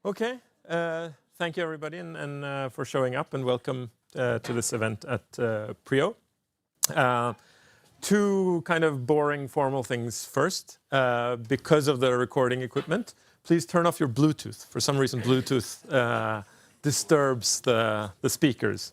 Okay, thank you everybody and for showing up, and welcome to this event at PRIO. Two kind of boring formal things first. Because of the recording equipment, please turn off your Bluetooth. For some reason, Bluetooth disturbs the speakers.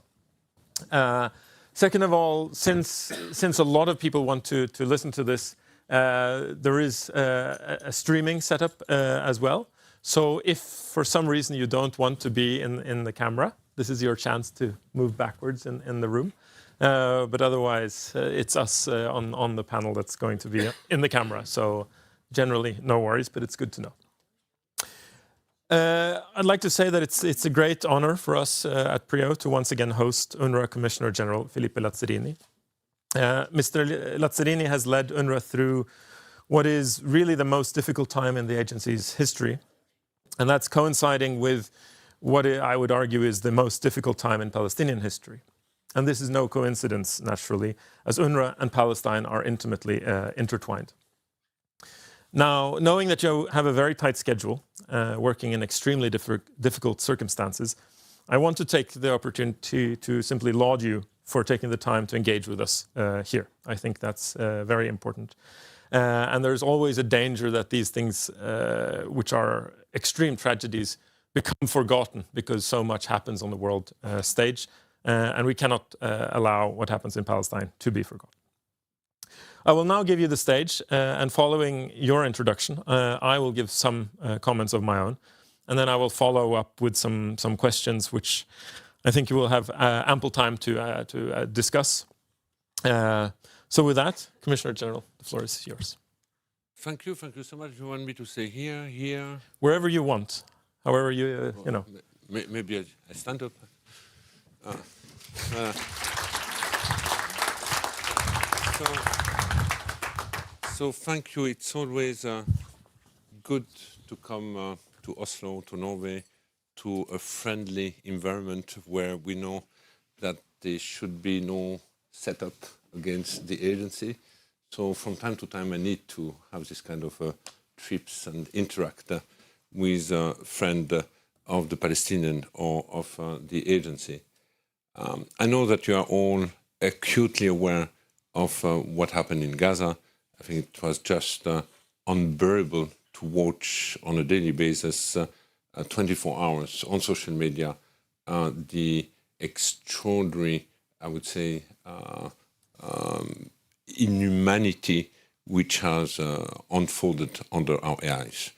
Second of all, since a lot of people want to listen to this, there is a streaming setup as well. So if for some reason you don't want to be in the camera, this is your chance to move backwards in the room. But otherwise, it's us on the panel that's going to be in the camera. So generally, no worries, but it's good to know. I'd like to say that it's a great honor for us at PRIO to once again host UNRWA Commissioner General Philippe Lazzarini. Mr. Lazzarini has led UNRWA through what is really the most difficult time in the agency's history. And that's coinciding with what I would argue is the most difficult time in Palestinian history. And this is no coincidence, naturally, as UNRWA and Palestine are intimately intertwined. Now, knowing that you have a very tight schedule, working in extremely difficult circumstances, I want to take the opportunity to simply laud you for taking the time to engage with us here. I think that's very important. And there's always a danger that these things, which are extreme tragedies, become forgotten because so much happens on the world stage. And we cannot allow what happens in Palestine to be forgotten. I will now give you the stage, and following your introduction, I will give some comments of my own, and then I will follow up with some questions which I think you will have ample time to discuss. So with that, Commissioner General, the floor is yours. Thank you so much. You want me to say here? Wherever you want, however you know. Maybe I stand up. So thank you. It's always good to come to Oslo, to Norway, to a friendly environment where we know that there should be no setup against the agency. So from time to time I need to have this kind of trips and interact with a friend of the Palestinian or of the agency. I know that you are all acutely aware of what happened in Gaza. I think it was just unbearable to watch on a daily basis, 24 hours on social media, the extraordinary, I would say, inhumanity which has unfolded under our eyes.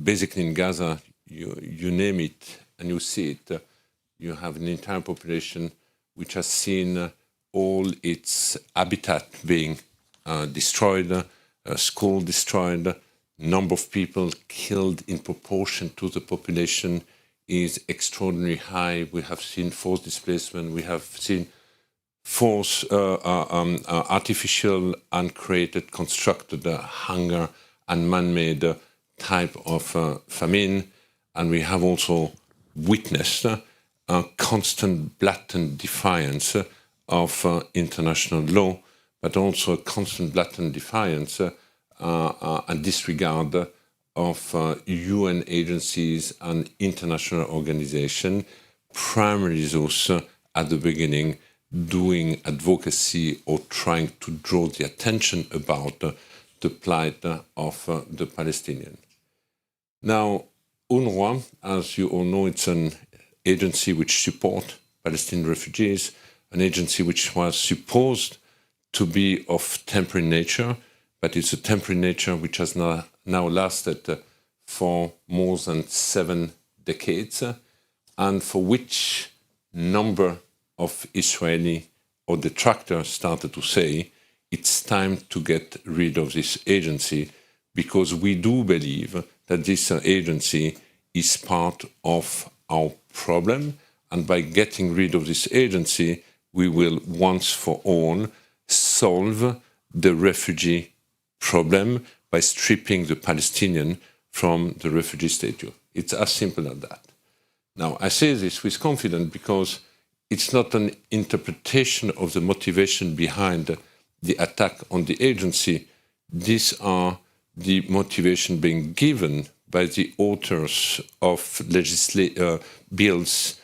Basically in Gaza, you name it and you see it. You have an entire population which has seen all its habitat being destroyed, school destroyed, number of people killed in proportion to the population is extraordinarily high. We have seen forced displacement, we have seen artificial, uncreated, constructed hunger and man-made type of famine, and we have also witnessed a constant blatant defiance of international law, but also a constant blatant defiance and disregard of UN agencies and international organizations, primarily those at the beginning doing advocacy or trying to draw the attention about the plight of the Palestinians. Now, UNRWA, as you all know, it's an agency which supports Palestinian refugees, an agency which was supposed to be of temporary nature, but it's a temporary nature which has now lasted for more than 7 decades, and for which number of Israeli or detractors started to say it's time to get rid of this agency, because we do believe that this agency is part of our problem, and by getting rid of this agency, we will once for all solve the refugee problem by stripping the Palestinian from the refugee status. It's as simple as that. Now, I say this with confidence because it's not an interpretation of the motivation behind the attack on the agency. These are the motivation being given by the authors of bills,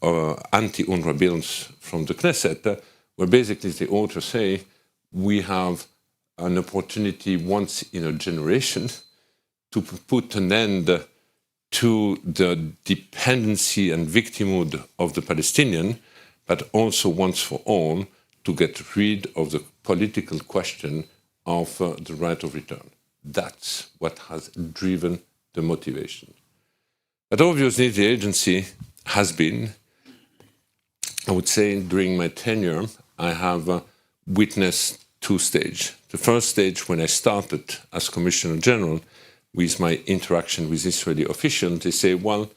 anti-UNRWA bills from the Knesset, where basically the authors say we have an opportunity once in a generation to put an end to the dependency and victimhood of the Palestinian, but also once for all to get rid of the political question of the right of return. That's what has driven the motivation. But obviously the agency has been, I would say during my tenure, I have witnessed two stages. The first stage, when I started as Commissioner General, with my interaction with Israeli officials, they say, well,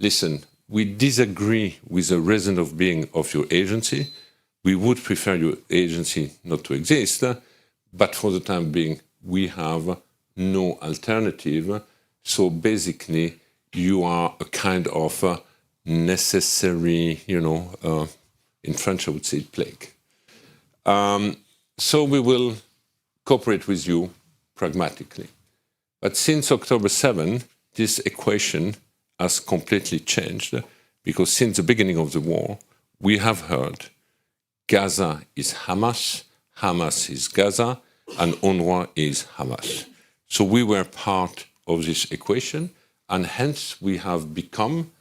listen, we disagree with the reason of being of your agency. We would prefer your agency not to exist, but for the time being, we have no alternative. So basically, you are a kind of necessary, in French I would say plague. So we will cooperate with you pragmatically. But since October 7, this equation has completely changed, because since the beginning of the war, we have heard Gaza is Hamas, Hamas is Gaza, and UNRWA is Hamas. So we were part of this equation, and hence we have become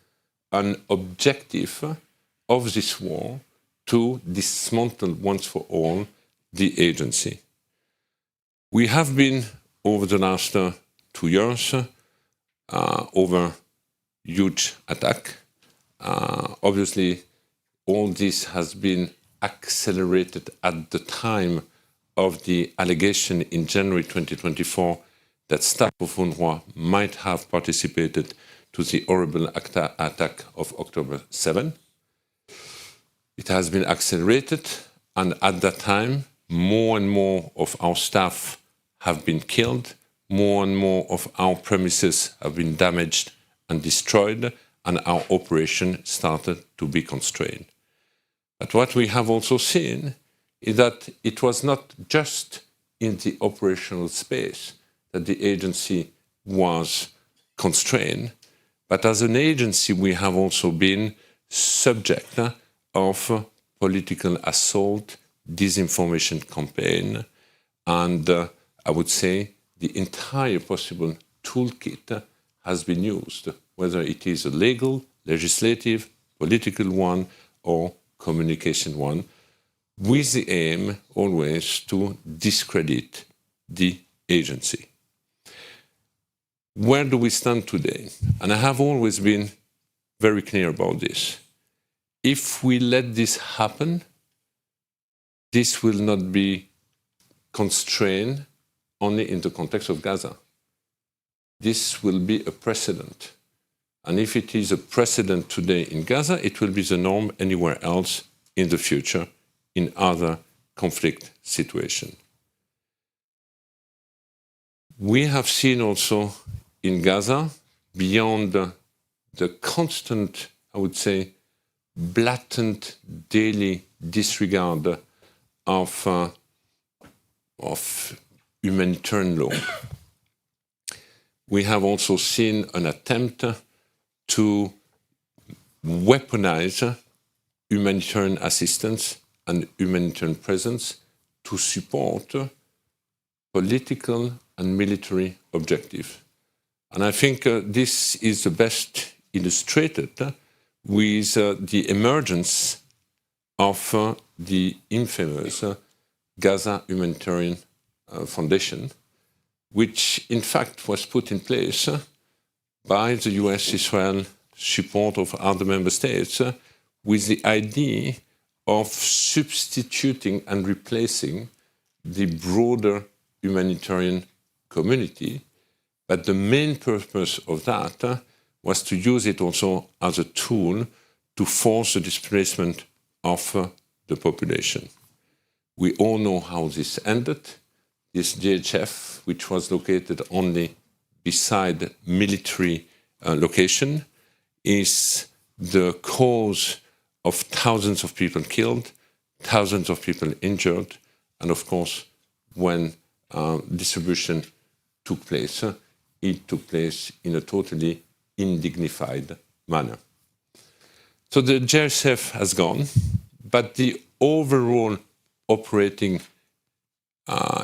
an objective of this war to dismantle once for all the agency. We have been, over the last 2 years, over huge attack. Obviously, all this has been accelerated at the time of the allegation in January 2024 that staff of UNRWA might have participated to the horrible attack of October 7. It has been accelerated, and at that time, more and more of our staff have been killed, more and more of our premises have been damaged and destroyed, and our operation started to be constrained. But what we have also seen is that it was not just in the operational space that the agency was constrained, but as an agency we have also been subject of political assault, disinformation campaign, and I would say the entire possible toolkit has been used, whether it is a legal, legislative, political one, or communication one, with the aim always to discredit the agency. Where do we stand today? And I have always been very clear about this. If we let this happen, this will not be constrained only in the context of Gaza. This will be a precedent. And if it is a precedent today in Gaza, it will be the norm anywhere else in the future, in other conflict situations. We have seen also in Gaza, beyond the constant, I would say, blatant daily disregard of humanitarian law, we have also seen an attempt to weaponize humanitarian assistance and humanitarian presence to support political and military objectives. And I think this is the best illustrated with the emergence of the infamous Gaza Humanitarian Foundation, which in fact was put in place by the US, Israel, support of other member states, with the idea of substituting and replacing the broader humanitarian community. But the main purpose of that was to use it also as a tool to force the displacement of the population. We all know how this ended. This DHF, which was located only beside military location, is the cause of thousands of people killed, thousands of people injured, and of course, when distribution took place, it took place in a totally undignified manner. So the JSF has gone, but the overall operating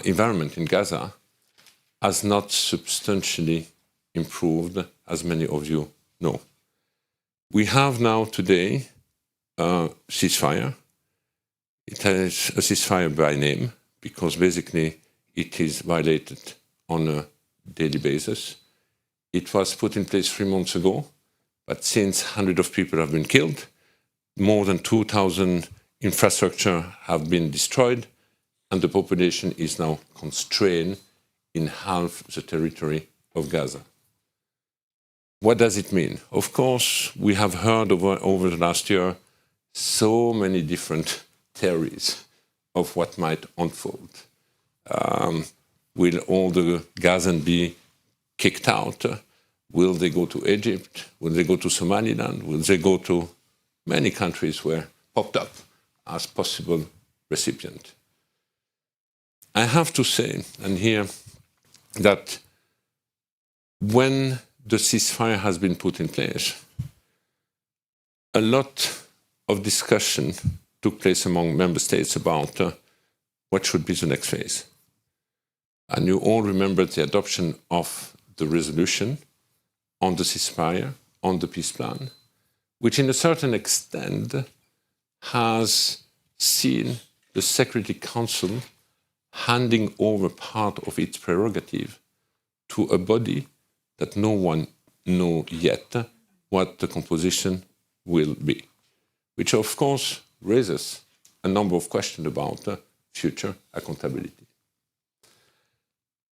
environment in Gaza has not substantially improved, as many of you know. We have now today a ceasefire. It is a ceasefire by name because basically it is violated on a daily basis. It was put in place 3 months ago, but since hundreds of people have been killed, more than 2,000 infrastructure have been destroyed, and the population is now constrained in half the territory of Gaza. What does it mean? Of course, we have heard over the last year so many different theories of what might unfold. Will all the Gazans be kicked out? Will they go to Egypt? Will they go to Somaliland? Will they go to many countries where popped up as possible recipient? I have to say, and here, that when the ceasefire has been put in place, a lot of discussion took place among member states about what should be the next phase. And you all remember the adoption of the resolution on the ceasefire, on the peace plan, which in a certain extent has seen the Security Council handing over part of its prerogative to a body that no one knows yet what the composition will be, which of course raises a number of questions about future accountability.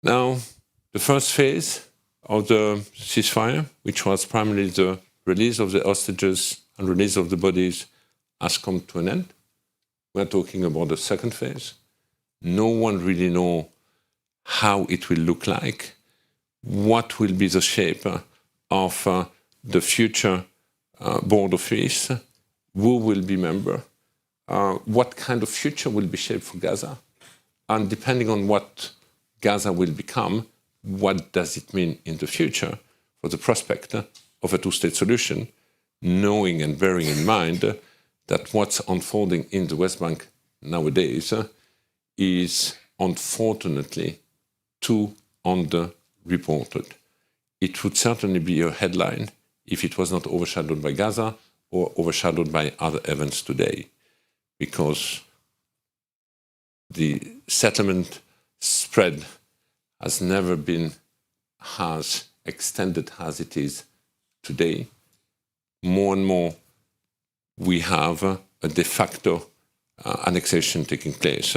Now, the first phase of the ceasefire, which was primarily the release of the hostages and release of the bodies, has come to an end. We're talking about the second phase. No one really knows how it will look like, what will be the shape of the future board of peace, who will be member, what kind of future will be shaped for Gaza, and depending on what Gaza will become, what does it mean in the future for the prospect of a two-state solution, knowing and bearing in mind that what's unfolding in the West Bank nowadays is unfortunately too underreported. It would certainly be a headline if it was not overshadowed by Gaza or overshadowed by other events today, because the settlement spread has never been as extended as it is today. More and more, we have a de facto annexation taking place,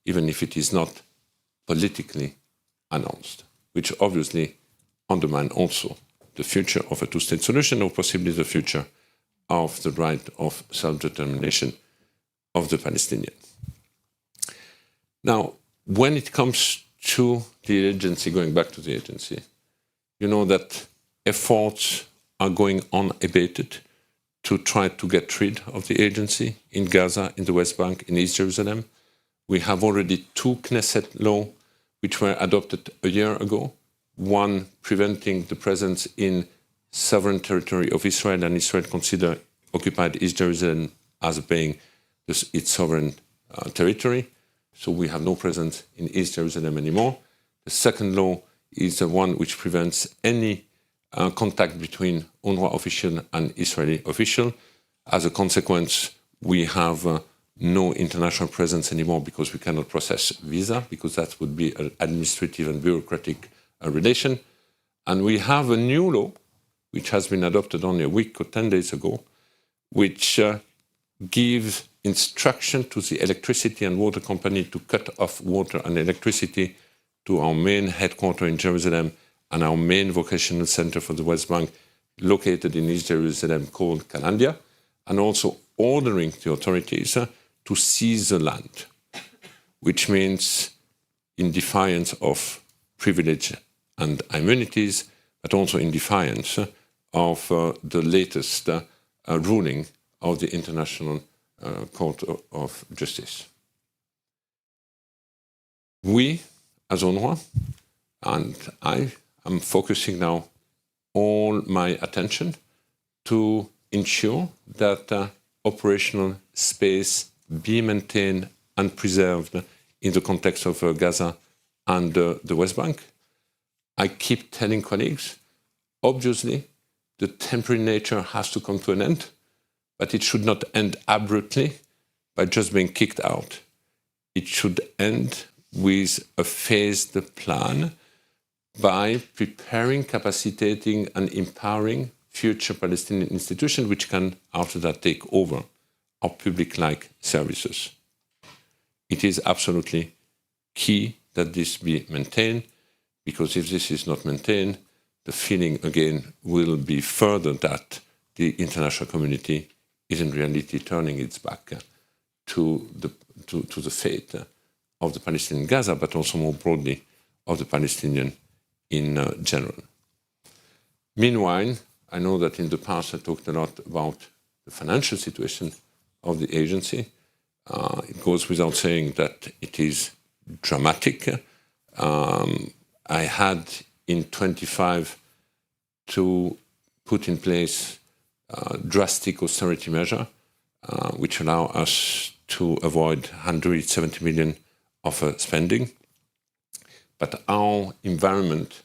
even if it is not politically announced, which obviously undermines also the future of a two-state solution, or possibly the future of the right of self-determination of the Palestinians. Now, when it comes to the agency, going back to the agency, you know that efforts are going unabated to try to get rid of the agency in Gaza, in the West Bank, in East Jerusalem. We have already 2 Knesset laws which were adopted a year ago, one preventing the presence in sovereign territory of Israel, and Israel consider occupied East Jerusalem as being its sovereign territory. So we have no presence in East Jerusalem anymore. The second law is the one which prevents any contact between UNRWA official and Israeli official. As a consequence, we have no international presence anymore because we cannot process visa, because that would be an administrative and bureaucratic relation. And we have a new law, which has been adopted only a week or 10 days ago, which gives instruction to the electricity and water company to cut off water and electricity to our main headquarters in Jerusalem and our main vocational center for the West Bank, located in East Jerusalem, called Calandia, and also ordering the authorities to seize the land, which means in defiance of privilege and immunities, but also in defiance of the latest ruling of the International Court of Justice. We, as UNRWA, and I, I'm focusing now all my attention to ensure that operational space be maintained and preserved in the context of Gaza and the West Bank. I keep telling colleagues, obviously, the temporary nature has to come to an end, but it should not end abruptly by just being kicked out. It should end with a phased plan by preparing, capacitating, and empowering future Palestinian institutions, which can, after that, take over our public-like services. It is absolutely key that this be maintained, because if this is not maintained, the feeling again will be further that the international community is in reality turning its back to the fate of the Palestinian Gaza, but also more broadly of the Palestinian in general. Meanwhile, I know that in the past I talked a lot about the financial situation of the agency. It goes without saying that it is dramatic. I had in 25 to put in place drastic austerity measure, which allow us to avoid 170 million of spending. But our environment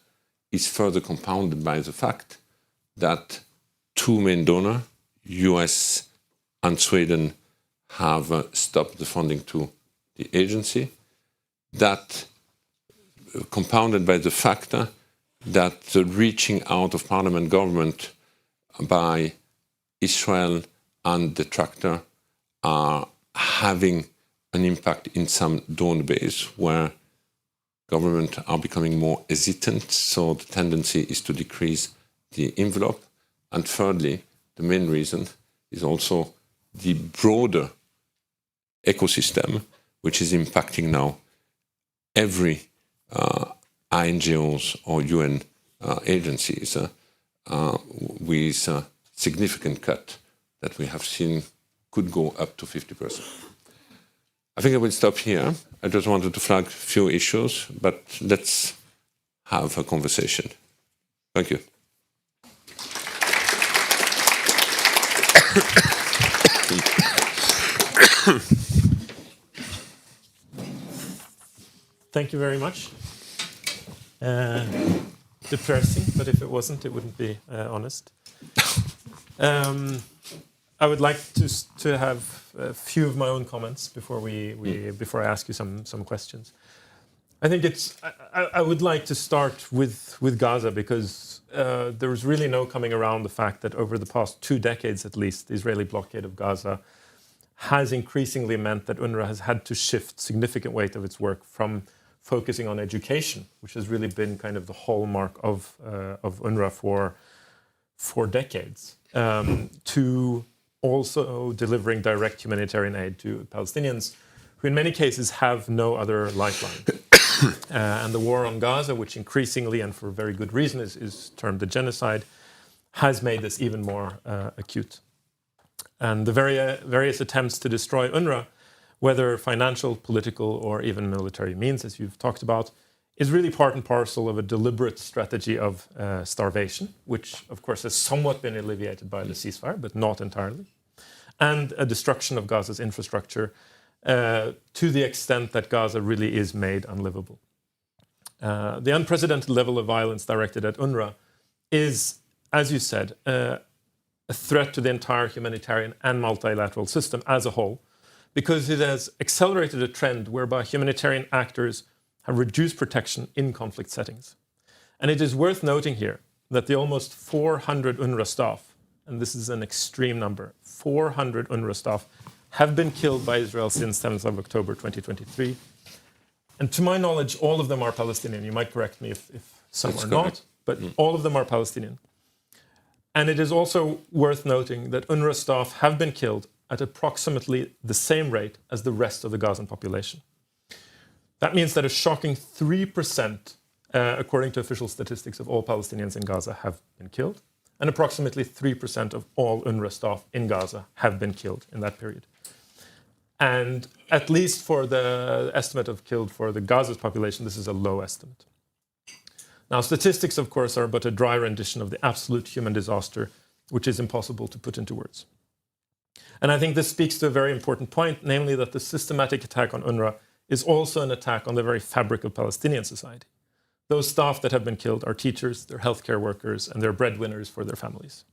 is further compounded by the fact that two main donors, US and Sweden, have stopped the funding to the agency. That compounded by the fact that the reaching out of parliament government by Israel and detractor are having an impact in some donor base where government are becoming more hesitant, so the tendency is to decrease the envelope. And thirdly, the main reason is also the broader ecosystem, which is impacting now every NGOs or UN agencies with a significant cut that we have seen could go up to 50%. I think I will stop here. I just wanted to flag a few issues, but let's have a conversation. Thank you. Thank you very much. Depressing, but if it wasn't, it wouldn't be honest. I would like to have a few of my own comments before before I ask you some questions. I think I would like to start with Gaza, because there is really no coming around the fact that over the past 2 decades at least, the Israeli blockade of Gaza has increasingly meant that UNRWA has had to shift significant weight of its work from focusing on education, which has really been kind of the hallmark of UNRWA for decades, to also delivering direct humanitarian aid to Palestinians, who in many cases have no other lifeline. And the war on Gaza, which increasingly, and for very good reason, is termed a genocide, has made this even more acute. And the various attempts to destroy UNRWA, whether financial, political, or even military means, as you've talked about, is really part and parcel of a deliberate strategy of starvation, which, of course, has somewhat been alleviated by the ceasefire, but not entirely, and a destruction of Gaza's infrastructure to the extent that Gaza really is made unlivable. The unprecedented level of violence directed at UNRWA is, as you said, a threat to the entire humanitarian and multilateral system as a whole, because it has accelerated a trend whereby humanitarian actors have reduced protection in conflict settings. And it is worth noting here that the almost 400 UNRWA staff, and this is an extreme number, 400 UNRWA staff have been killed by Israel since 7th of October 2023. And to my knowledge, all of them are Palestinian. You might correct me if some That's are correct. not, but all of them are Palestinian. And it is also worth noting that UNRWA staff have been killed at approximately the same rate as the rest of the Gazan population. That means that a shocking 3%, according to official statistics, of all Palestinians in Gaza have been killed, and approximately 3% of all UNRWA staff in Gaza have been killed in that period. And at least for the estimate of killed for the Gaza's population, this is a low estimate. Now, statistics, of course, are but a dry rendition of the absolute human disaster, which is impossible to put into words. And I think this speaks to a very important point, namely that the systematic attack on UNRWA is also an attack on the very fabric of Palestinian society. Those staff that have been killed are teachers, they're healthcare workers, and they're breadwinners for their families.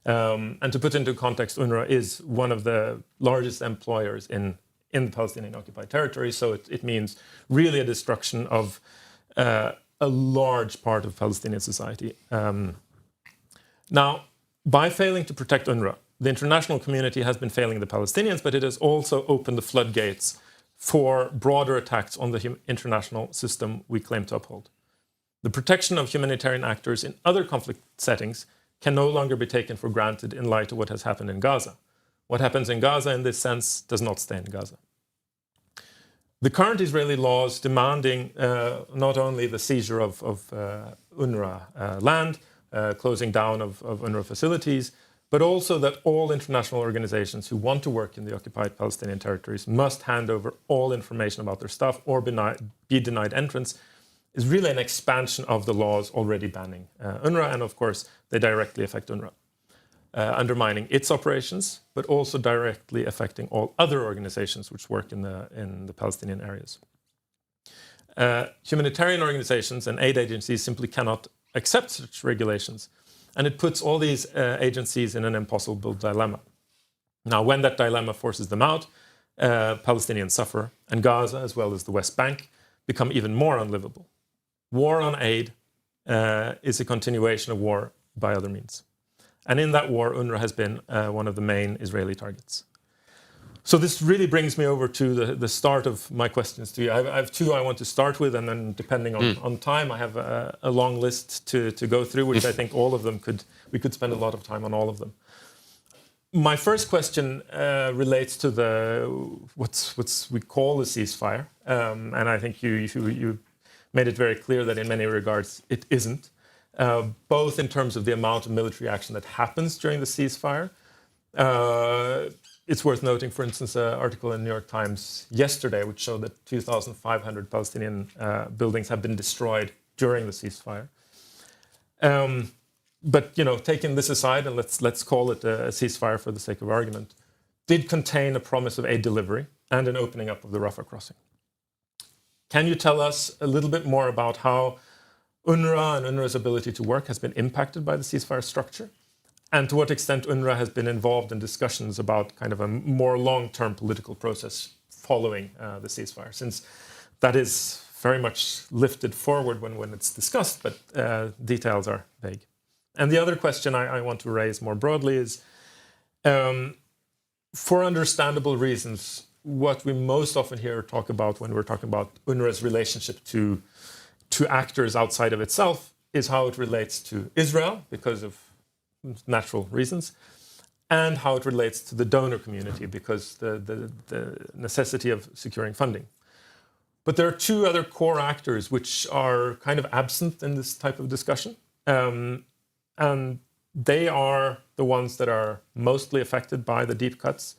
And to put into context, UNRWA is one of the largest employers in the Palestinian occupied territory, so it means really a destruction of a large part of Palestinian society. Now, by failing to protect UNRWA, the international community has been failing the Palestinians, but it has also opened the floodgates for broader attacks on the international system we claim to uphold. The protection of humanitarian actors in other conflict settings can no longer be taken for granted in light of what has happened in Gaza. What happens in Gaza in this sense does not stay in Gaza. The current Israeli laws demanding not only the seizure of UNRWA land, closing down of UNRWA facilities, but also that all international organizations who want to work in the occupied Palestinian territories must hand over all information about their staff or be denied entrance, is really an expansion of the laws already banning UNRWA, and of course they directly affect UNRWA, undermining its operations, but also directly affecting all other organizations which work in the Palestinian areas. Humanitarian organizations and aid agencies simply cannot accept such regulations, and it puts all these agencies in an impossible dilemma. Now, when that dilemma forces them out, Palestinians suffer, and Gaza, as well as the West Bank, become even more unlivable. War on aid is a continuation of war by other means. And in that war, UNRWA has been one of the main Israeli targets. So this really brings me over to the start of my questions to you. I have two I want to start with, and then depending on time, I have a long list to go through, which I think all of them we could spend a lot of time on all of them. My first question relates to what's we call the ceasefire, and I think you made it very clear that in many regards it isn't, both in terms of the amount of military action that happens during the ceasefire. It's worth noting, for instance, an article in the New York Times yesterday which showed that 2,500 Palestinian buildings have been destroyed during the ceasefire. But taking this aside, and let's call it a ceasefire for the sake of argument, did contain a promise of aid delivery and an opening up of the Rafah crossing. Can you tell us a little bit more about how UNRWA and UNRWA's ability to work has been impacted by the ceasefire structure? And to what extent UNRWA has been involved in discussions about kind of a more long-term political process following the ceasefire, since that is very much lifted forward when it's discussed, but details are vague. And the other question I want to raise more broadly is, for understandable reasons, what we most often hear talk about when we're talking about UNRWA's relationship to actors outside of itself is how it relates to Israel, because of natural reasons, and how it relates to the donor community, because the necessity of securing funding. But there are two other core actors which are kind of absent in this type of discussion, and they are the ones that are mostly affected by the deep cuts,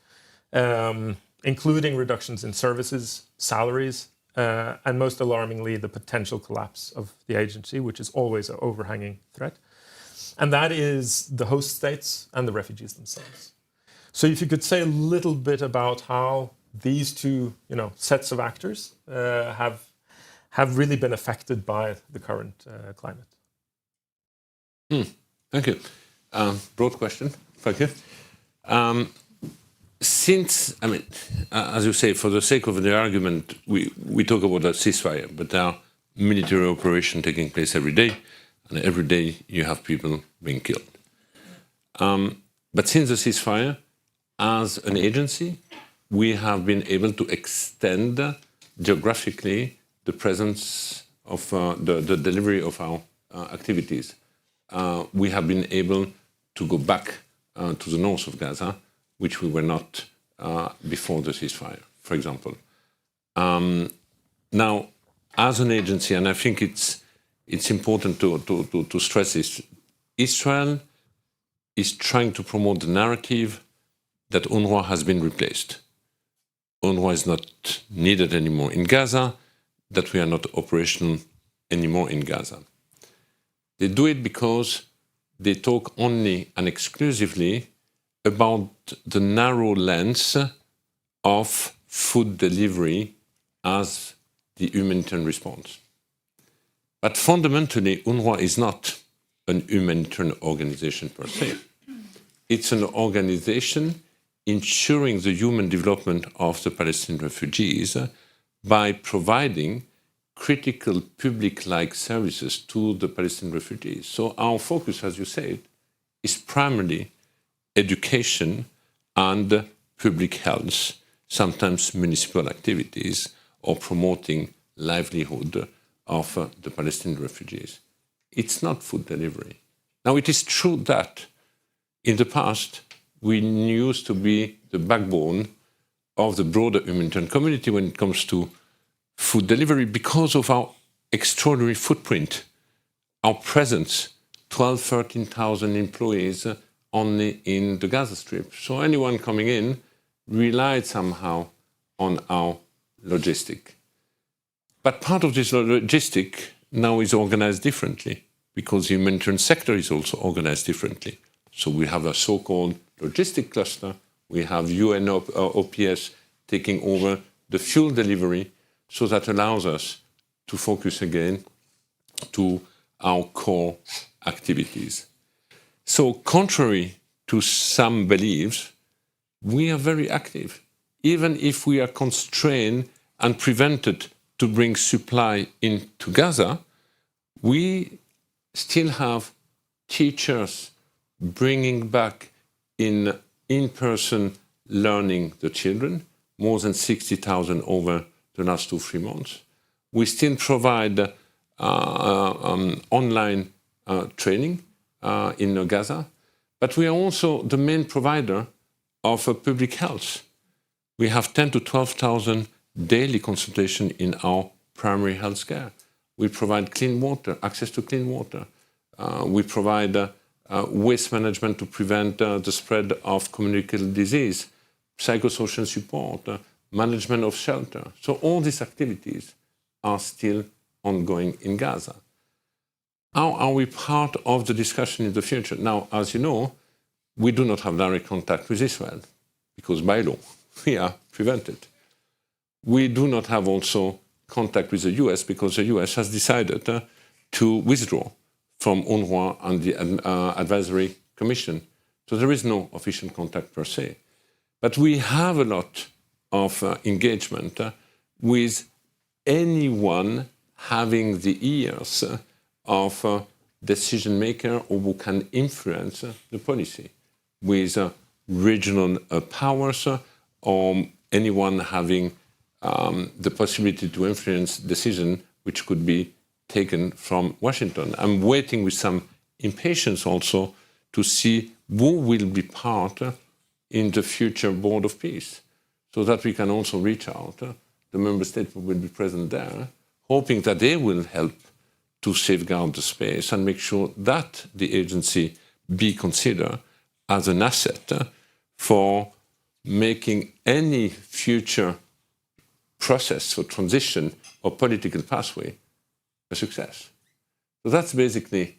including reductions in services, salaries, and most alarmingly, the potential collapse of the agency, which is always an overhanging threat. And that is the host states and the refugees themselves. So if you could say a little bit about how these two sets of actors have really been affected by the current climate. Thank you. Broad question. Thank you. As you say, for the sake of the argument, we talk about a ceasefire, but there are military operations taking place every day, and every day you have people being killed. But since the ceasefire, as an agency, we have been able to extend geographically the presence of the delivery of our activities. We have been able to go back to the north of Gaza, which we were not before the ceasefire, for example. Now, as an agency, and I think it's important to stress this, Israel is trying to promote the narrative that UNRWA has been replaced. UNRWA is not needed anymore in Gaza, that we are not operational anymore in Gaza. They do it because they talk only and exclusively about the narrow lens of food delivery as the humanitarian response. But fundamentally, UNRWA is not an humanitarian organization per se. It's an organization ensuring the human development of the Palestinian refugees by providing critical public-like services to the Palestinian refugees. So our focus, as you said, is primarily education and public health, sometimes municipal activities, or promoting livelihood of the Palestinian refugees. It's not food delivery. Now, it is true that in the past, we used to be the backbone of the broader humanitarian community when it comes to food delivery because of our extraordinary footprint, our presence, 12,000, 13,000 employees only in the Gaza Strip. So anyone coming in relied somehow on our logistic. But part of this logistic now is organized differently because the humanitarian sector is also organized differently. So we have a so-called logistic cluster. We have UNRWA taking over the fuel delivery, so that allows us to focus again to our core activities. So contrary to some beliefs, we are very active. Even if we are constrained and prevented to bring supply into Gaza, we still have teachers bringing back in-person learning the children, more than 60,000 over the last 2-3 months. We still provide online training in Gaza, but we are also the main provider of public health. We have 10,000 to 12,000 daily consultations in our primary health care. We provide clean water, access to clean water. We provide waste management to prevent the spread of communicable disease, psychosocial support, management of shelter. So all these activities are still ongoing in Gaza. How are we part of the discussion in the future? Now, as you know, we do not have direct contact with Israel because by law we are prevented. We do not have also contact with the US because the US has decided to withdraw from UNRWA and the Advisory Commission. So there is no official contact per se. But we have a lot of engagement with anyone having the ears of decision maker or who can influence the policy, with regional powers or anyone having the possibility to influence decision which could be taken from Washington. I'm waiting with some impatience also to see who will be part in the future Board of Peace, so that we can also reach out. The member states will be present there, hoping that they will help to safeguard the space and make sure that the agency be considered as an asset for making any future process for transition or political pathway a success. So that's basically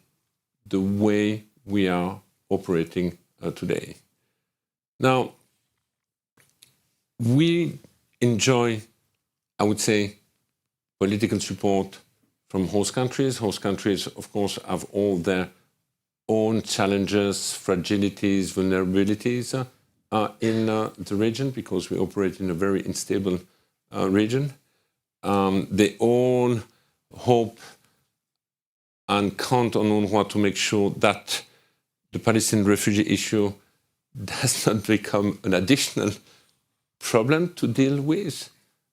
the way we are operating today. Now, we enjoy, I would say, political support from host countries. Host countries, of course, have all their own challenges, fragilities, vulnerabilities in the region because we operate in a very unstable region. They all hope and count on UNRWA to make sure that the Palestinian refugee issue does not become an additional problem to deal with.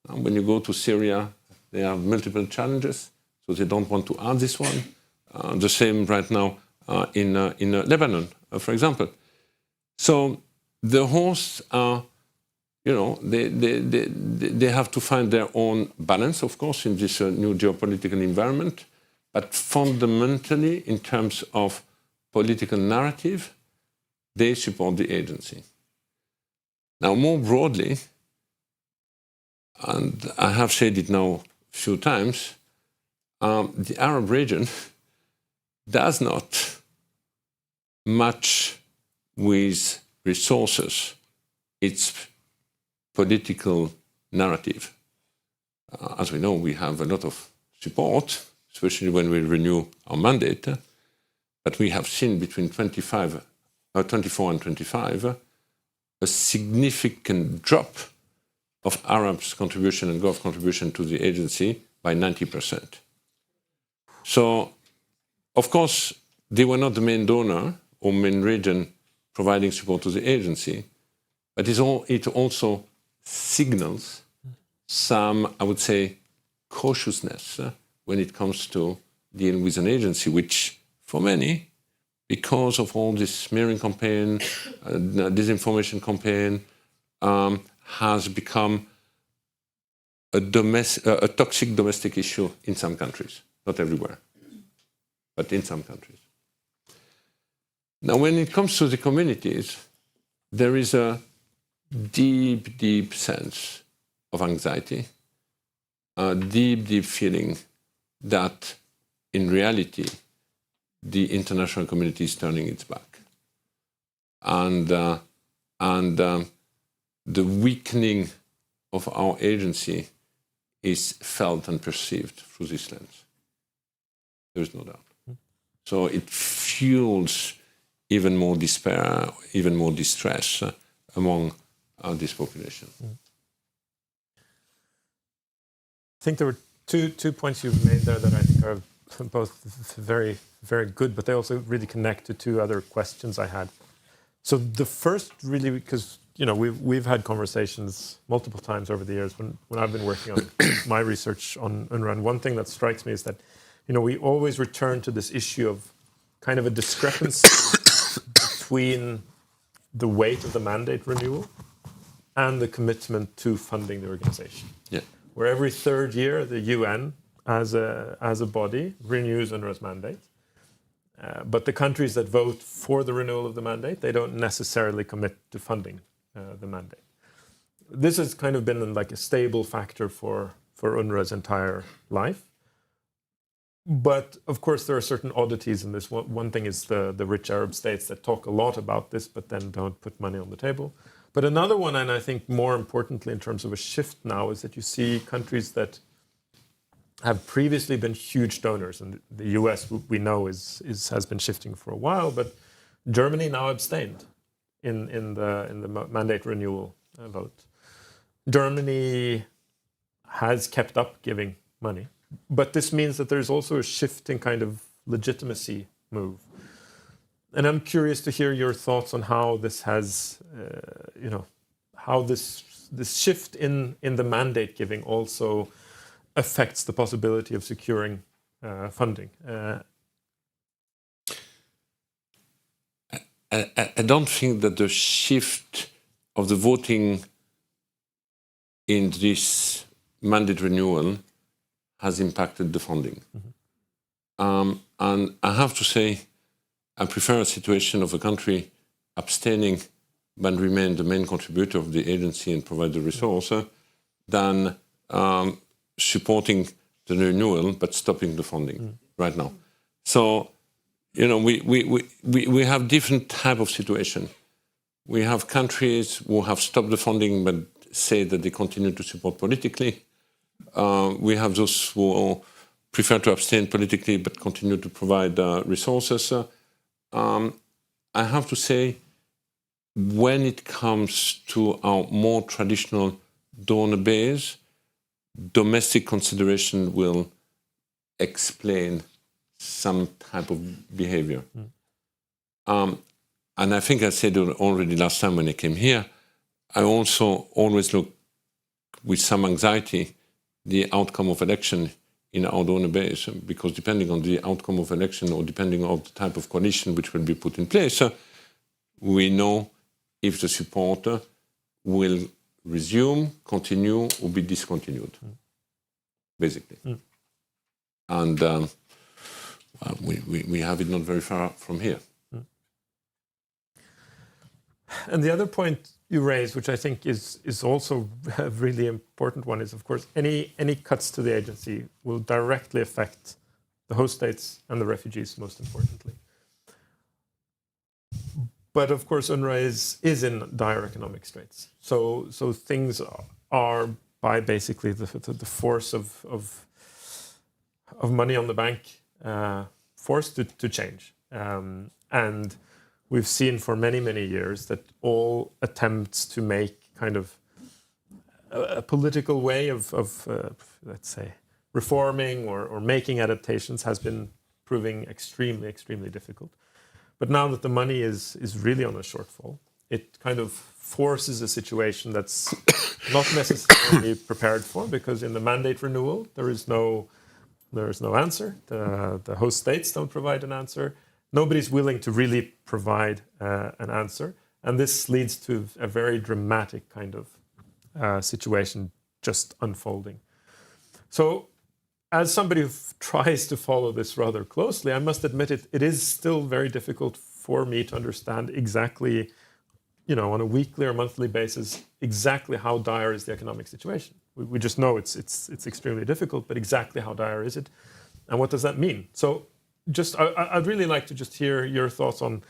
When you go to Syria, they have multiple challenges, so they don't want to add this one. The same right now in Lebanon, for example. So the hosts are, they have to find their own balance, of course, in this new geopolitical environment. But fundamentally, in terms of political narrative, they support the agency. Now, more broadly, and I have said it now a few times, the Arab region does not match with resources its political narrative. As we know, we have a lot of support, especially when we renew our mandate, but we have seen between 24 and 25 a significant drop of Arabs' contribution and Gulf contribution to the agency by 90%. So, of course, they were not the main donor or main region providing support to the agency, but it also signals some, I would say, cautiousness when it comes to dealing with an agency, which for many, because of all this smearing campaign, disinformation campaign, has become a toxic domestic issue in some countries. Not everywhere, but in some countries. Now, when it comes to the communities, there is a deep, deep sense of anxiety, a deep, deep feeling that in reality, the international community is turning its back. And the weakening of our agency is felt and perceived through this lens. There is no doubt. So it fuels even more despair, even more distress among this population. I think there were two points you've made there that I think are both very, very good, but they also really connect to two other questions I had. So the first, really, because we've had conversations multiple times over the years when I've been working on my research on UNRWA, and one thing that strikes me is that we always return to this issue of kind of a discrepancy between the weight of the mandate renewal and the commitment to funding the organization. Yeah. Where every third year the UN, as a body, renews UNRWA's mandate. But the countries that vote for the renewal of the mandate, they don't necessarily commit to funding the mandate. This has kind of been like a stable factor for UNRWA's entire life. But of course, there are certain oddities in this. One thing is the rich Arab states that talk a lot about this, but then don't put money on the table. But another one, and I think more importantly in terms of a shift now, is that you see countries that have previously been huge donors, and the US we know has been shifting for a while, but Germany now abstained in the mandate renewal vote. Germany has kept up giving money, but this means that there's also a shift in kind of legitimacy move. And I'm curious to hear your thoughts on how this has, how this shift in the mandate giving also affects the possibility of securing funding. I don't think that the shift of the voting in this mandate renewal has impacted the funding. And I have to say, I prefer a situation of a country abstaining but remain the main contributor of the agency and provide the resource than supporting the renewal but stopping the funding right now. So, we have different type of situation. We have countries who have stopped the funding but say that they continue to support politically. We have those who prefer to abstain politically but continue to provide resources. I have to say, when it comes to our more traditional donor base, domestic consideration will explain some type of behavior. And I think I said already last time when I came here, I also always look with some anxiety the outcome of election in our donor base, because depending on the outcome of election or depending on the type of coalition which will be put in place, we know if the support will resume, continue, or be discontinued, basically. And we have it not very far from here. And the other point you raise, which I think is also a really important one, is of course any cuts to the agency will directly affect the host states and the refugees, most importantly. But of course, UNRWA is in dire economic straits. So things are, by basically the force of money on the bank, forced to change. And we've seen for many, many years that all attempts to make kind of a political way of let's say, reforming or making adaptations has been proving extremely, extremely difficult. But now that the money is really on a shortfall, it kind of forces a situation that's not necessarily prepared for, because in the mandate renewal, there is no answer. The host states don't provide an answer. Nobody's willing to really provide an answer. And this leads to a very dramatic kind of situation just unfolding. So as somebody who tries to follow this rather closely, I must admit it is still very difficult for me to understand exactly, on a weekly or monthly basis, exactly how dire is the economic situation. We just know it's extremely difficult, but exactly how dire is it? And what does that mean? So I'd really like to just hear your thoughts on,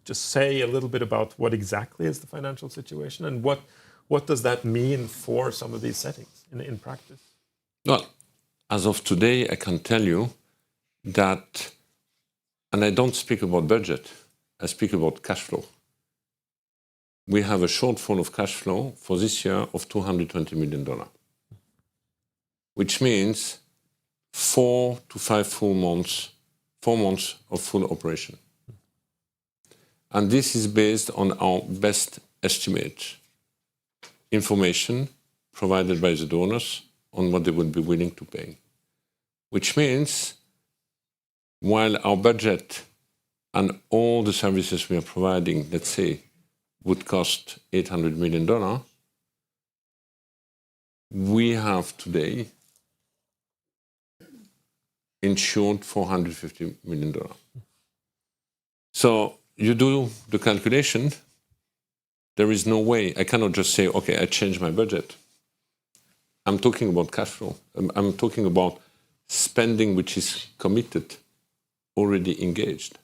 just say a little bit about what exactly is the financial situation and what does that mean for some of these settings in practice? Well, as of today, I can tell you that, and I don't speak about budget, I speak about cash flow. We have a shortfall of cash flow for this year of $220 million, which means 4 to 5 full months, 4 months of full operation. And this is based on our best estimate, information provided by the donors on what they would be willing to pay. Which means, while our budget and all the services we are providing, let's say, would cost $800 million, we have today insured $450 million. So you do the calculation, there is no way, I cannot just say, okay, I changed my budget. I'm talking about cash flow. I'm talking about spending which is committed, already engaged.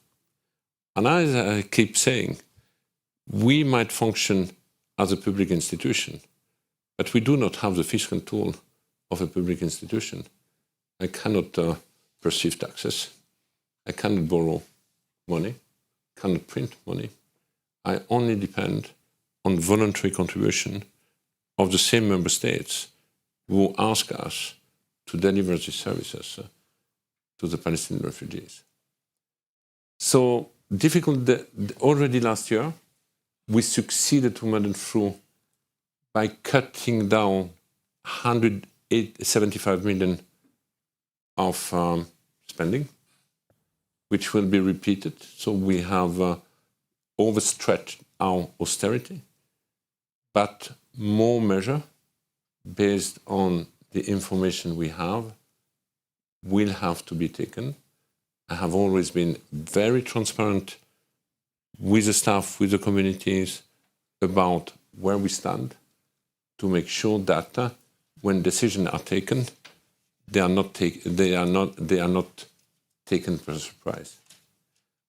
And as I keep saying, we might function as a public institution, but we do not have the fiscal tool of a public institution. I cannot perceive taxes. I cannot borrow money, cannot print money. I only depend on voluntary contribution of the same member states who ask us to deliver these services to the Palestinian refugees. So difficult. Already last year, we succeeded to manage through by cutting down 175 million of spending, which will be repeated. So we have overstretched our austerity, but more measure based on the information we have will have to be taken. I have always been very transparent with the staff, with the communities, about where we stand, to make sure that when decisions are taken, they are not taken by surprise.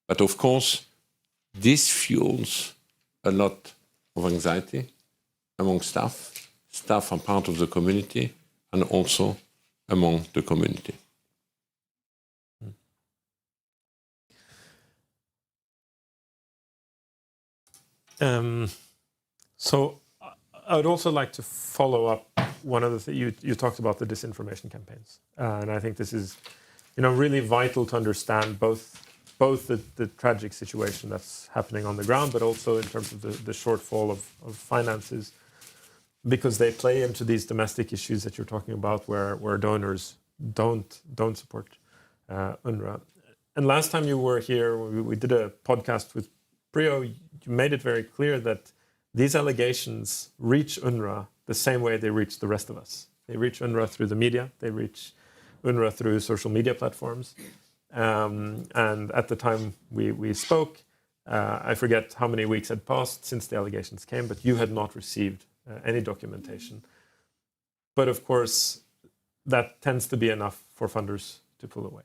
But of course, this fuels a lot of anxiety among staff. Staff are part of the community, and also among the community. So I would also like to follow up one of the things you talked about, the disinformation campaigns, and I think this is, really vital to understand both the tragic situation that's happening on the ground, but also in terms of the shortfall of finances, because they play into these domestic issues that you're talking about, where donors don't support UNRWA. And last time you were here, we did a podcast with PRIO. You made it very clear that these allegations reach UNRWA the same way they reach the rest of us. They reach UNRWA through the media. They reach UNRWA through social media platforms. And at the time we spoke, I forget how many weeks had passed since the allegations came, but you had not received any documentation. But of course, that tends to be enough for funders pull away.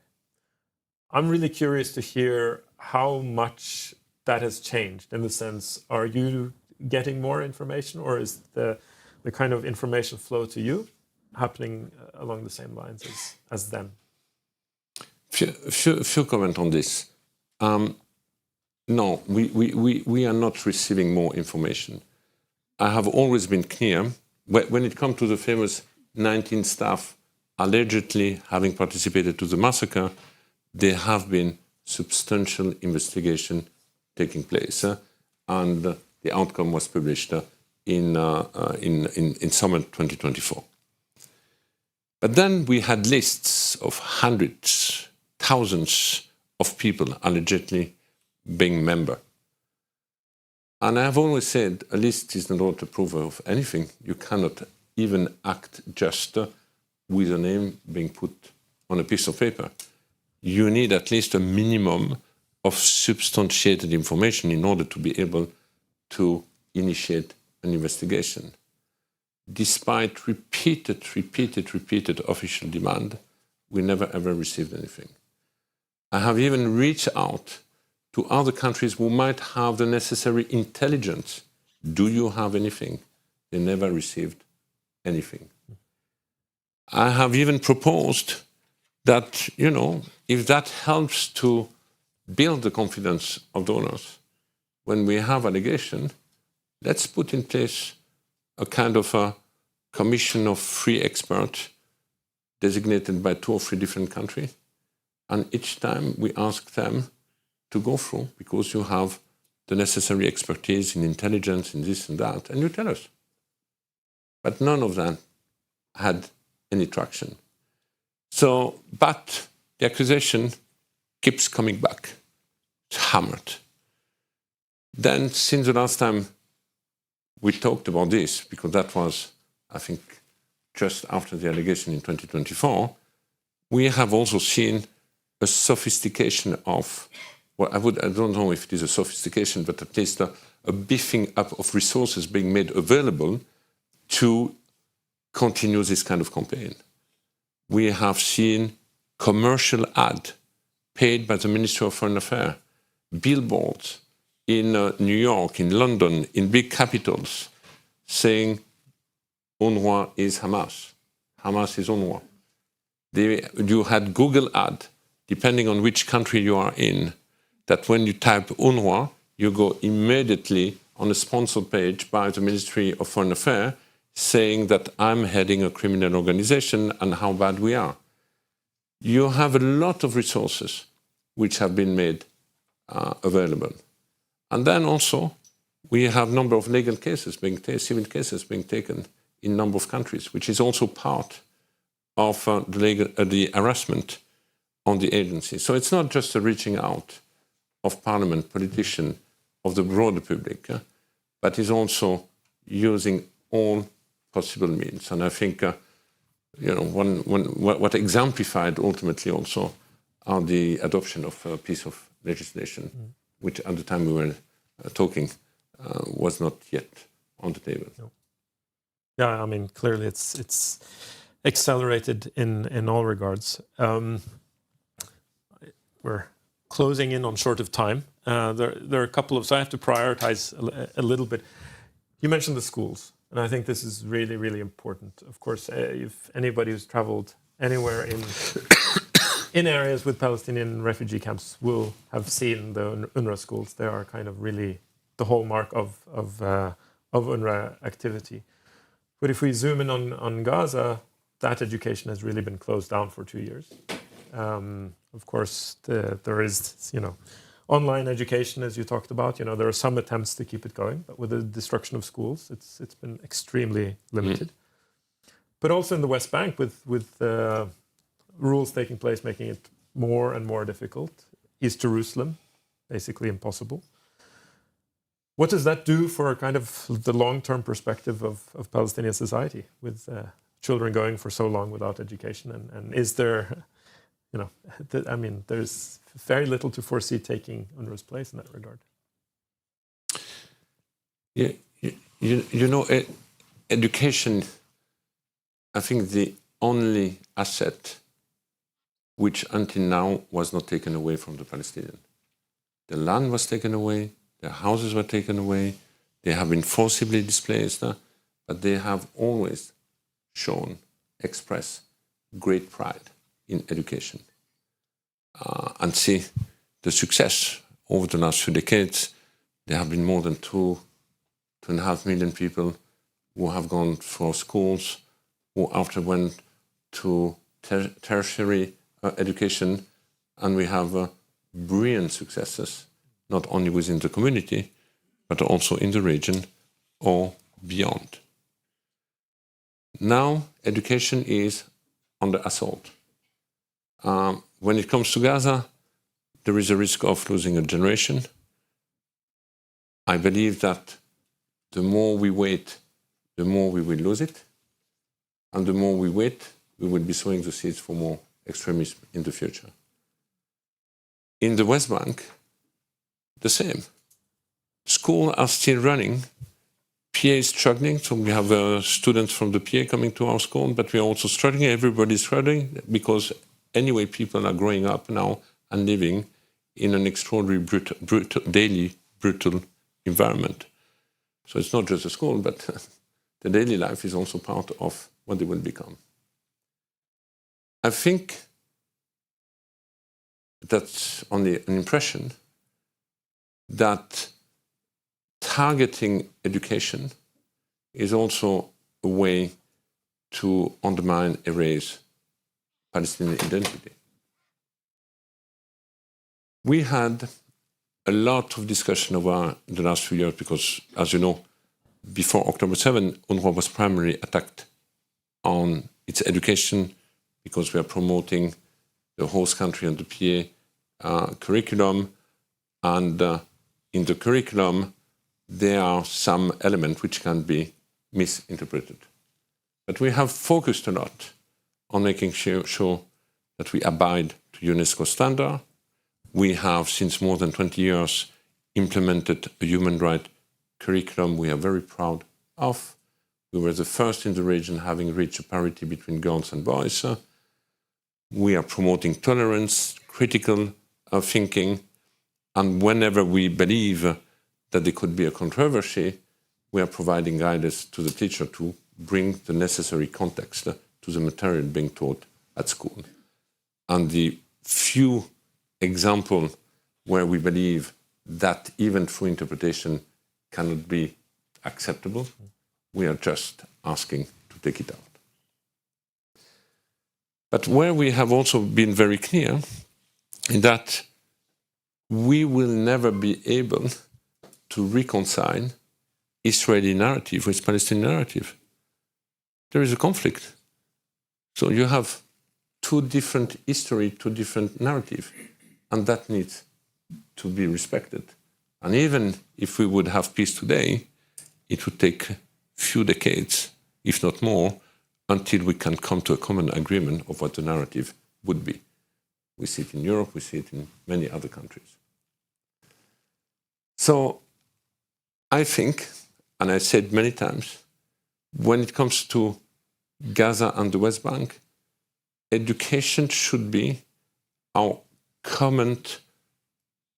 I'm really curious to hear how much that has changed in the sense, are you getting more information, or is the kind of information flow to you happening along the same lines as them? Few comment on this. No, we are not receiving more information. I have always been clear, when it comes to the famous 19 staff allegedly having participated to the massacre, there have been substantial investigation taking place, and the outcome was published in summer 2024. But then we had lists of hundreds, thousands of people allegedly being member. And I've always said a list is not a proof of anything. You cannot even act just with a name being put on a piece of paper. You need at least a minimum of substantiated information in order to be able to initiate an investigation. Despite repeated official demand, we never ever received anything. I have even reached out to other countries who might have the necessary intelligence. Do you have anything? They never received anything. I have even proposed that, if that helps to build the confidence of donors, when we have allegation, let's put in place a kind of a commission of 3 experts designated by 2 or 3 different countries. And each time we ask them to go through, because you have the necessary expertise in intelligence, in this and that, and you tell us. But none of them had any traction. So, but the accusation keeps coming back. It's hammered. Then, since the last time we talked about this, because that was, I think, just after the allegation in 2024, we have also seen a sophistication of, well, I don't know if it is a sophistication, but at least a beefing up of resources being made available to continue this kind of campaign. We have seen commercial ad paid by the Ministry of Foreign Affairs, billboards in New York, in London, in big capitals, saying UNRWA is Hamas, Hamas is UNRWA. You had Google ad, depending on which country you are in, that when you type UNRWA, you go immediately on a sponsor page by the Ministry of Foreign Affairs saying that I'm heading a criminal organization and how bad we are. You have a lot of resources which have been made available. And then also, we have a number of legal cases, civil cases being taken in a number of countries, which is also part of the harassment on the agency. So it's not just a reaching out of parliament, politicians, of the broader public, but is also using all possible means. And I think, what exemplified ultimately also are the adoption of a piece of legislation, which at the time we were talking was not yet on the table. No. Yeah, I mean, clearly it's accelerated in all regards. We're closing in on short of time. There are a couple of, so I have to prioritize a little bit. You mentioned the schools, and I think this is really, really important. Of course, if anybody who's traveled anywhere in areas with Palestinian refugee camps will have seen the UNRWA schools. They are kind of really the hallmark of UNRWA activity. But if we zoom in on Gaza, that education has really been closed down for 2 years. Of course, there is, online education, as you talked about. There are some attempts to keep it going, but with the destruction of schools, it's been extremely limited. But also in the West Bank, with rules taking place, making it more and more difficult. East Jerusalem, basically impossible. What does that do for kind of the long-term perspective of Palestinian society, with children going for so long without education? And is there, there's very little to foresee taking UNRWA's place in that regard. Yeah, education, I think the only asset which until now was not taken away from the Palestinians. The land was taken away, their houses were taken away, they have been forcibly displaced, but they have always shown, expressed great pride in education. And see the success over the last few decades. There have been more than 2.5 million people who have gone for schools, who after went to tertiary education, and we have brilliant successes, not only within the community, but also in the region or beyond. Now, education is under assault. When it comes to Gaza, there is a risk of losing a generation. I believe that the more we wait, the more we will lose it. And the more we wait, we will be sowing the seeds for more extremism in the future. In the West Bank, the same. Schools are still running. PA is struggling, so we have students from the PA coming to our school, but we are also struggling. Everybody's struggling because anyway, people are growing up now and living in an extraordinarily brutal environment. So it's not just a school, but the daily life is also part of what they will become. I think that's only an impression that targeting education is also a way to undermine, erase Palestinian identity. We had a lot of discussion over the last few years because, as you know, before October 7, UNRWA was primarily attacked on its education because we are promoting the host country and the PA curriculum. And in the curriculum, there are some elements which can be misinterpreted. But we have focused a lot on making sure that we abide to UNESCO standard. We have, since more than 20 years, implemented a human rights curriculum we are very proud of. We were the first in the region having reached a parity between girls and boys. We are promoting tolerance, critical thinking, and whenever we believe that there could be a controversy, we are providing guidance to the teacher to bring the necessary context to the material being taught at school. And the few examples where we believe that even through interpretation cannot be acceptable, we are just asking to take it out. But where we have also been very clear is that we will never be able to reconcile Israeli narrative with Palestinian narrative. There is a conflict. So you have two different history, two different narrative, and that needs to be respected. And even if we would have peace today, it would take a few decades, if not more, until we can come to a common agreement of what the narrative would be. We see it in Europe, we see it in many other countries. So I think, and I said many times, when it comes to Gaza and the West Bank, education should be our common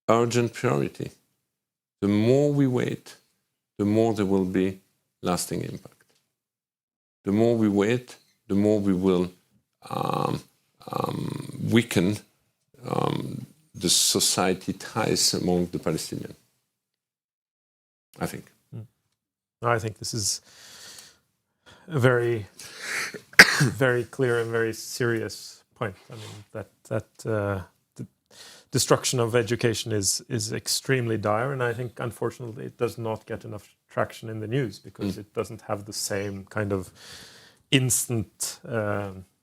urgent priority. The more we wait, the more there will be lasting impact. The more we wait, the more we will weaken the society ties among the Palestinians. I think. I think this is a very, very clear and very serious point. I mean, that the destruction of education is extremely dire, and I think, unfortunately, it does not get enough traction in the news because it doesn't have the same kind of instant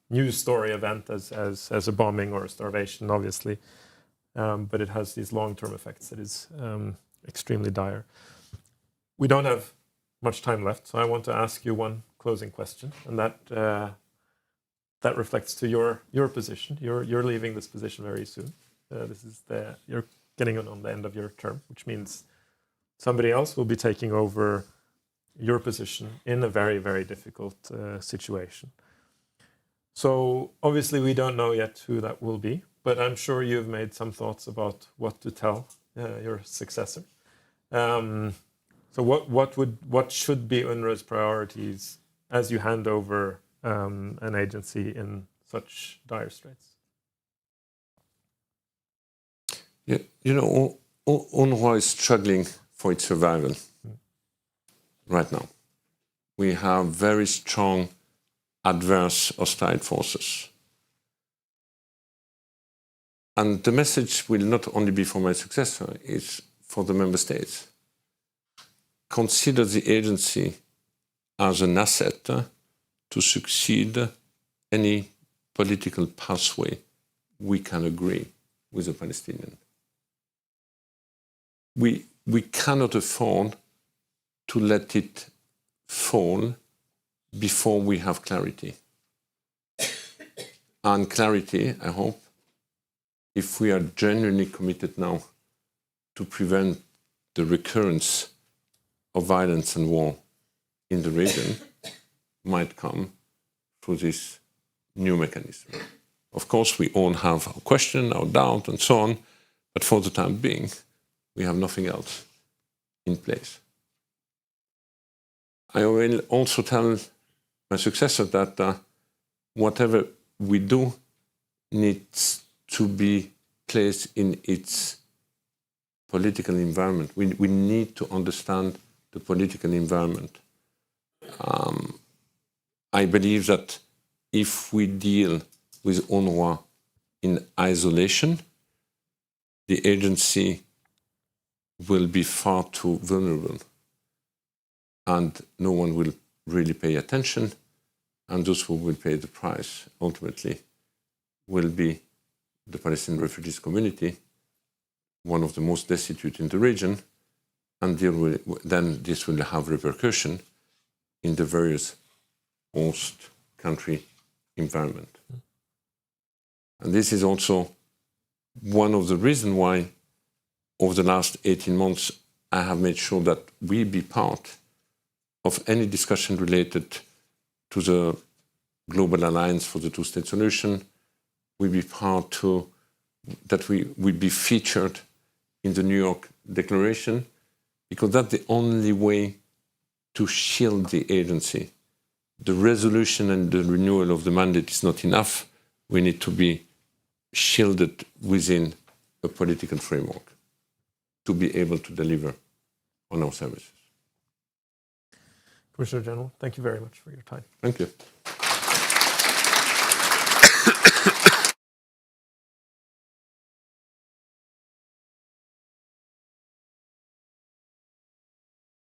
news story event as a bombing or a starvation, obviously. But it has these long-term effects that is extremely dire. We don't have much time left, so I want to ask you one closing question, and that reflects to your position. You're leaving this position very soon. You're getting on the end of your term, which means somebody else will be taking over your position in a very, very difficult situation. So obviously we don't know yet who that will be, but I'm sure you've made some thoughts about what to tell your successor. So what should be UNRWA's priorities as you hand over an agency in such dire straits? Yeah, UNRWA is struggling for its survival right now. We have very strong adverse hostile forces. And the message will not only be for my successor, it's for the member states. Consider the agency as an asset to succeed any political pathway we can agree with the Palestinians. We cannot afford to let it fall before we have clarity. And clarity, I hope, if we are genuinely committed now to prevent the recurrence of violence and war in the region, might come through this new mechanism. Of course, we all have our question, our doubt, and so on, but for the time being, we have nothing else in place. I will also tell my successor that whatever we do needs to be placed in its political environment. We need to understand the political environment. I believe that if we deal with UNRWA in isolation, the agency will be far too vulnerable and no one will really pay attention, and those who will pay the price ultimately will be the Palestinian refugees community, one of the most destitute in the region, and then this will have repercussion in the various host country environment. And this is also one of the reasons why over the last 18 months I have made sure that we be part of any discussion related to the Global Alliance for the Two-State Solution. We be part to that we be featured in the New York Declaration, because that's the only way to shield the agency. The resolution and the renewal of the mandate is not enough. We need to be shielded within a political framework to be able to deliver on our services. Commissioner General, thank you very much for your time. Thank you.